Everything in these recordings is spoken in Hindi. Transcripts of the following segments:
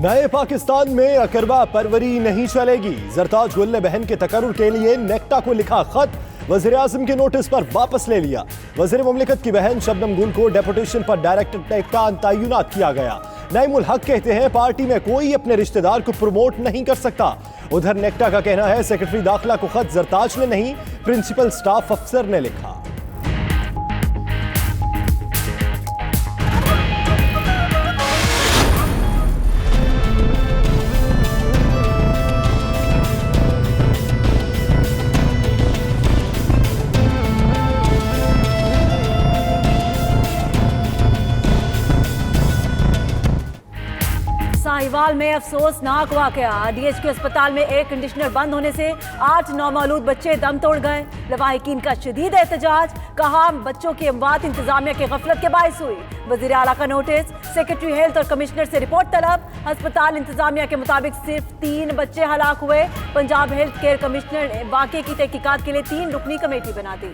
नए पाकिस्तान में अकरबा परवरी नहीं चलेगी। जरताज गुल ने बहन के तकर्रुर के लिए नेक्टा को लिखा खत वज़ीर आज़म के नोटिस पर वापस ले लिया। वज़ीर मुमलिकत की बहन शबनम गुल को डेपुटेशन पर डायरेक्टर नेक्टा तैनात किया गया। नईमुल हक कहते हैं पार्टी में कोई अपने रिश्तेदार को प्रमोट नहीं कर सकता। उधर नेक्टा का कहना है सेक्रेटरी दाखिला को खत जरताज ने नहीं, प्रिंसिपल स्टाफ अफसर ने लिखा। साहिवाल में अफसोसनाक वाकया। डीएचक्यू अस्पताल में एयर कंडीशनर बंद होने से 8 नौमौलूद बच्चे दम तोड़ गए। लवाहिकीन का शदीद एहतजाज, कहा बच्चों की अमवात इंतजामिया की गफलत के बायस हुई। वजीर आला का नोटिस, सेक्रेटरी हेल्थ और कमिश्नर से रिपोर्ट तलब। अस्पताल इंतजामिया के मुताबिक सिर्फ 3 बच्चे हलाक हुए। पंजाब हेल्थ केयर कमिश्नर ने वाकये की तहकीकात के लिए 3 रुकनी कमेटी बना दी।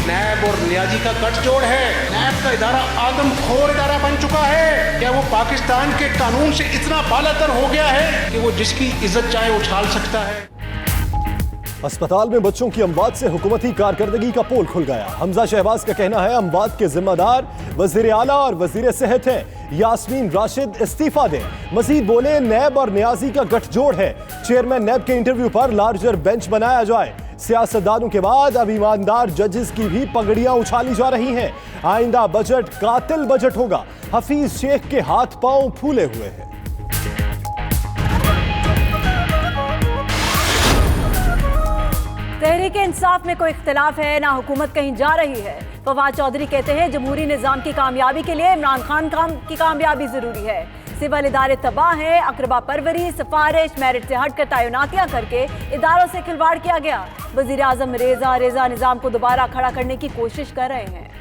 नैब और नियाजी का गठजोड़ है। नैब का इदारा आदमखोर इदारा बन चुका है। क्या वो पाकिस्तान के कानून से इतना बालातर हो गया है कि वो जिसकी इज्जत चाहे उछाल सकता है। अस्पताल में बच्चों की अमवात से हुकूमती कारकर्दगी का पोल खुल गया। हमजा शहबाज का कहना है अमवात के जिम्मेदार वजीर आला और वजीर सेहत हैं। यास्मीन राशिद इस्तीफा दें। मजीद बोले नैब और नियाजी का गठजोड़ है। चेयरमैन नैब के इंटरव्यू पर लार्जर बेंच बनाया जाए। सियासतदानों के बाद अब ईमानदार जजेस की भी पगड़ियां उछाली जा रही हैं। आइंदा बजट कातिल बजट होगा। हफीज शेख के हाथ पांव फूले हुए हैं। तहरीक इंसाफ में कोई इख्तिलाफ है ना हुकूमत कहीं जा रही है। फवाद चौधरी कहते हैं जमहूरी निजाम की कामयाबी के लिए इमरान खान की कामयाबी जरूरी है। सिविल इदारे तबाह हैं। अकरबा परवरी, सिफारिश, मेरिट से हटकर तैनातियां करके इदारों से खिलवाड़ किया गया। वजीर आजम रेजा निजाम को दोबारा खड़ा करने की कोशिश कर रहे हैं।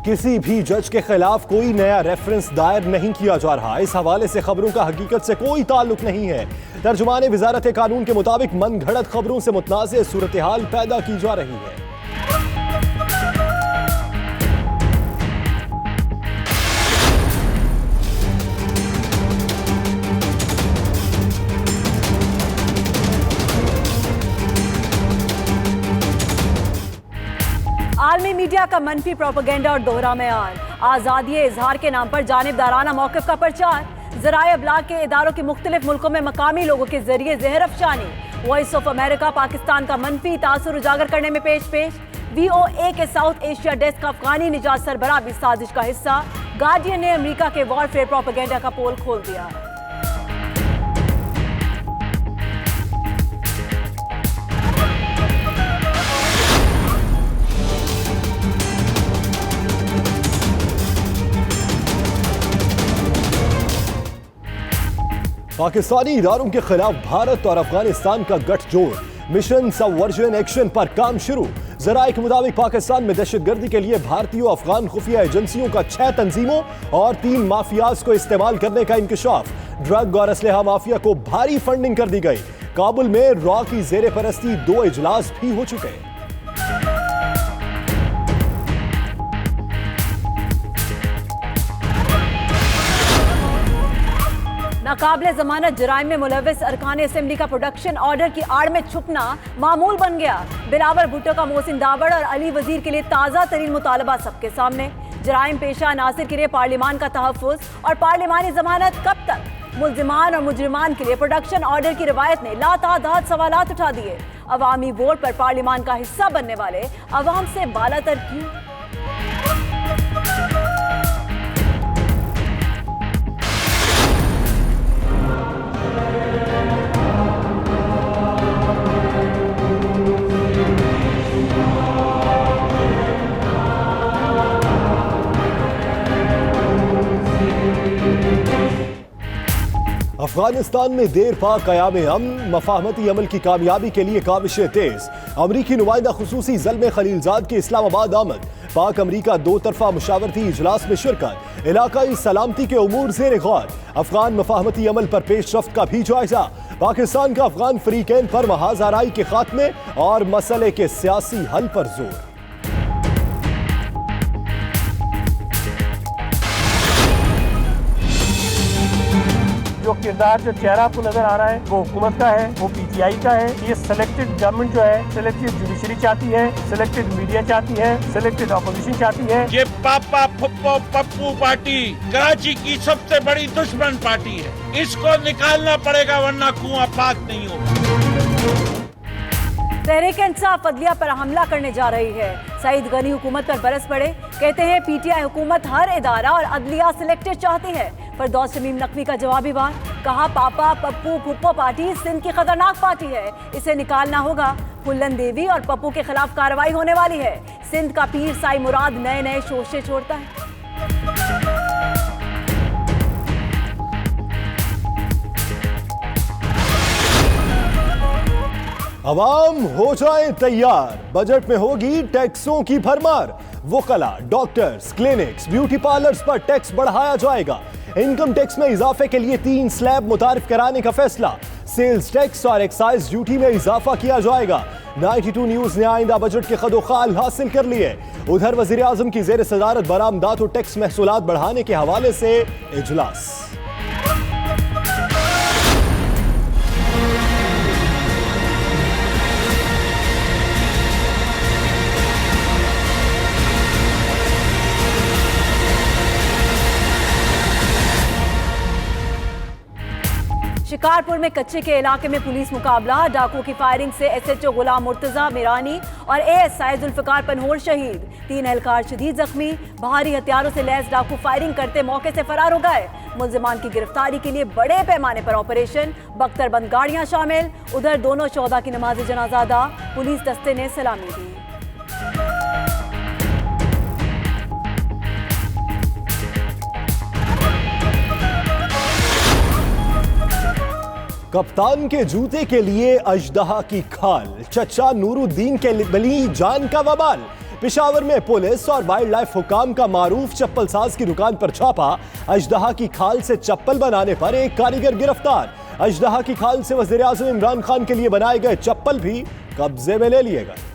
किसी भी जज के खिलाफ कोई नया रेफरेंस दायर नहीं किया जा रहा। इस हवाले से खबरों का हकीकत से कोई ताल्लुक नहीं है। तर्जुमाने वजारत कानून के मुताबिक मन घड़त खबरों से मुतनाज़ सूरत हाल पैदा की जा रही है। आलमी मीडिया का मनफी प्रोपेगेंडा और दोहरा मेयार। आज़ादी इजहार के नाम पर जानिबदाराना मौक़िफ़ का प्रचार। ज़राए अबलाग के इदारों की मुख्तलिफ मुल्कों में मकामी लोगों के जरिए ज़हर Afshani. Voice of America Pakistan का मनफी तासुर उजागर करने में पेश। VOA के साउथ एशिया डेस्क अफगानी निजात सरबराह भी साजिश का हिस्सा। गार्डियन ने अमेरिका के वॉरफेयर प्रोपेगेंडा का पोल खोल दिया। पाकिस्तानी इदारों के खिलाफ भारत और अफगानिस्तान का गठजोड़। मिशन सबवर्जन एक्शन पर काम शुरू। जराये के मुताबिक पाकिस्तान में दहशतगर्दी के लिए भारतीय और अफगान खुफिया एजेंसियों का 6 तंजीमों और 3 माफियाज को इस्तेमाल करने का इंकशाफ। ड्रग और असलहा माफिया को भारी फंडिंग कर दी गई। काबुल में रॉ की जेर परस्ती 2 इजलास भी हो चुके हैं। नाकाबिले जमानत जराइम में मुलविस अरकान असेंबली का प्रोडक्शन ऑर्डर की आड़ में छुपना मामूल बन गया। बिलावल भुट्टो का मोहसिन दावड़ और अली वजीर के लिए ताज़ा तरीन मुतालबा सबके सामने। जराइम पेशा नासिर के लिए पार्लिमान का तहफ़्फ़ुज़ और पार्लिमानी जमानत कब तक। मुल्जिमान और मुजरिमान के लिए प्रोडक्शन ऑर्डर की रवायत ने लातादाद सवालात उठा दिए। अवामी वोट पर पार्लिमान का हिस्सा बनने वाले अवाम से बालातर क्यों? अफगानिस्तान में देर पा क़याम अमन, मफाहमती अमल की कामयाबी के लिए काविशें तेज। अमरीकी नुमाइंदा खुसूसी ज़ल्मे खलीलजाद की इस्लामाबाद आमद। पाक अमरीका दो तरफा मुशावरती इजलास में शिरकत। इलाकाई सलामती के उमूर ज़ेर गौर। अफगान मफाहमती अमल पर पेशरफ्त का भी जायजा। पाकिस्तान का अफगान फरीकैन पर महाज आराई के खात्मे और मसले के सियासी हल पर जोर। जो किरदार, जो चेहरा आपको नजर आ रहा है वो हुकूमत का है, वो पीटीआई का है। ये सिलेक्टेड गवर्नमेंट जो है, सिलेक्टेड जुडिशरी चाहती है, सिलेक्टेड मीडिया चाहती है, सिलेक्टेड अपोजिशन चाहती है। ये पापा फुप्पो पप्पू पार्टी कराची की सबसे बड़ी दुश्मन पार्टी है। इसको निकालना पड़ेगा वरना कुआं पाक नहीं होगा। तहरीक-ए-इंसाफ अदलिया पर हमला करने जा रही है। सईद गनी हुकूमत पर बरस पड़े। कहते हैं पीटीआई हुकूमत हर इदारा और अदलिया सिलेक्टेड चाहती है। फरदौस शमीम नकवी का जवाबी वार। कहा पापा पप्पू फुप्पो पार्टी सिंध की खतरनाक पार्टी है, इसे निकालना होगा। फुल्लन देवी और पप्पू के खिलाफ कार्रवाई होने वाली है। सिंध का पीर साई मुराद नए नए शोशे छोड़ता है। अवाम हो जाए तैयार, बजट में होगी टैक्सों की भरमार। वकला, डॉक्टर्स, क्लिनिक्स, ब्यूटी पार्लर्स पर टैक्स बढ़ाया जाएगा। इनकम टैक्स में इजाफे के लिए 3 स्लैब मुतारिफ कराने का फैसला। सेल्स टैक्स और एक्साइज ड्यूटी में इजाफा किया जाएगा। 92 न्यूज ने आइंदा बजट के खदोखाल हासिल कर लिए। उधर वजीर आजम की जेर सदारत बरामदात और टैक्स महसूलात बढ़ाने के हवाले से इजलास। शिकारपुर में कच्चे के इलाके में पुलिस मुकाबला। डाकुओं की फायरिंग से एसएचओ गुलाम मुर्तजा मिरानी और एएसआई जुल्फिकार पनहोर शहीद। 3 एहलकार शदीद जख्मी। भारी हथियारों से लैस डाकू फायरिंग करते मौके से फरार हो गए। मुल्जिमान की गिरफ्तारी के लिए बड़े पैमाने पर ऑपरेशन। बख्तरबंद गाड़ियां शामिल। उधर दोनों शोहदा की नमाज जनाजा अदा। पुलिस दस्ते ने सलामी दी। कप्तान के जूते के लिए अजदहा की खाल। चचा नूरुद्दीन के बली जान का वबाल। पेशावर में पुलिस और वाइल्ड लाइफ हुकाम का मारूफ चप्पल साज की दुकान पर छापा। अजदहा की खाल से चप्पल बनाने पर एक कारीगर गिरफ्तार। अजदहा की खाल से वजीर आजम इमरान खान के लिए बनाए गए चप्पल भी कब्जे में ले लिए गए।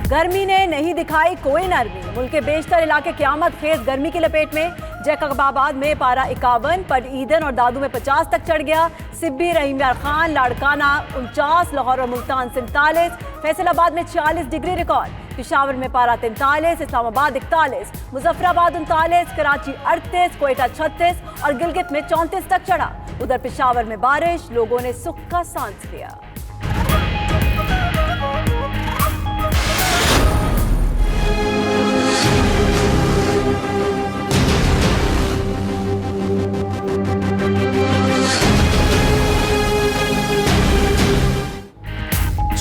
गर्मी ने नहीं दिखाई कोई नरमी। मुल्क के बेशतर इलाके क़यामत खेज गर्मी की लपेट में। जैकबाबाद में पारा 51, पट ईदन और दादू में 50 तक चढ़ गया। सिब्बी, रहीम यार खान, लाड़काना 49, लाहौर और मुल्तान 47, फैसलाबाद में 46 डिग्री रिकॉर्ड। पेशावर में पारा 43, इस्लामाबाद 41, मुजफ्फराबाद 39, कराची 38, कोयटा 36 और गिलगित में 34 तक चढ़ा। उधर पेशावर में बारिश, लोगों ने सुख का सांस लिया।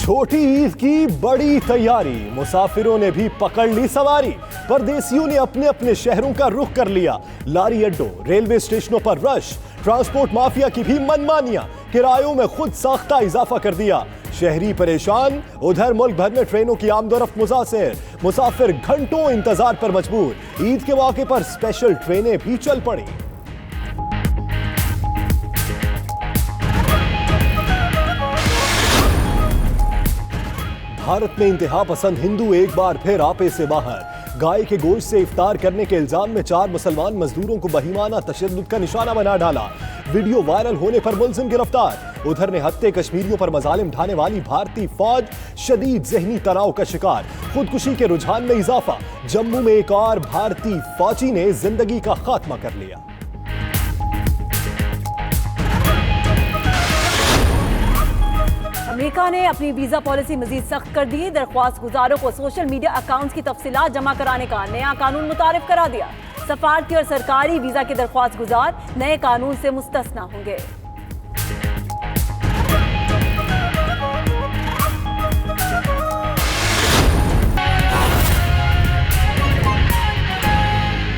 छोटी ईद की बड़ी तैयारी। मुसाफिरों ने भी पकड़ ली सवारी। परदेसियों ने अपने अपने शहरों का रुख कर लिया। लारी अड्डों, रेलवे स्टेशनों पर रश। ट्रांसपोर्ट माफिया की भी मनमानियां। किरायों में खुद साख्ता इजाफा कर दिया। शहरी परेशान। उधर मुल्क भर में ट्रेनों की आमदोरफ्त मुतासिर। मुसाफिर घंटों इंतजार पर मजबूर। ईद के मौके पर स्पेशल ट्रेनें भी चल पड़ी। भारत में इंतहा पसंद हिंदू एक बार फिर आपे से बाहर। गाय के गोश्त से इफ्तार करने के इल्जाम में 4 मुसलमान मजदूरों को बहीमाना तशद्दुद का निशाना बना डाला। वीडियो वायरल होने पर मुलजिम गिरफ्तार। उधर निहत्ते कश्मीरियों पर मजालिम ढाने वाली भारतीय फौज शदीद जहनी तनाव का शिकार। खुदकुशी के रुझान में इजाफा। जम्मू में एक और भारतीय फौजी ने जिंदगी का खात्मा कर लिया। अमेरिका ने अपनी वीजा पॉलिसी मजीद सख्त कर दी। दरख्वास्त गुजारों को सोशल मीडिया अकाउंट्स की तफसीलात जमा कराने का नया कानून मुतारिफ करा दिया। सफारती और सरकारी वीजा के दरख्वास्त गुजार नए कानून से मुस्तस्ना होंगे।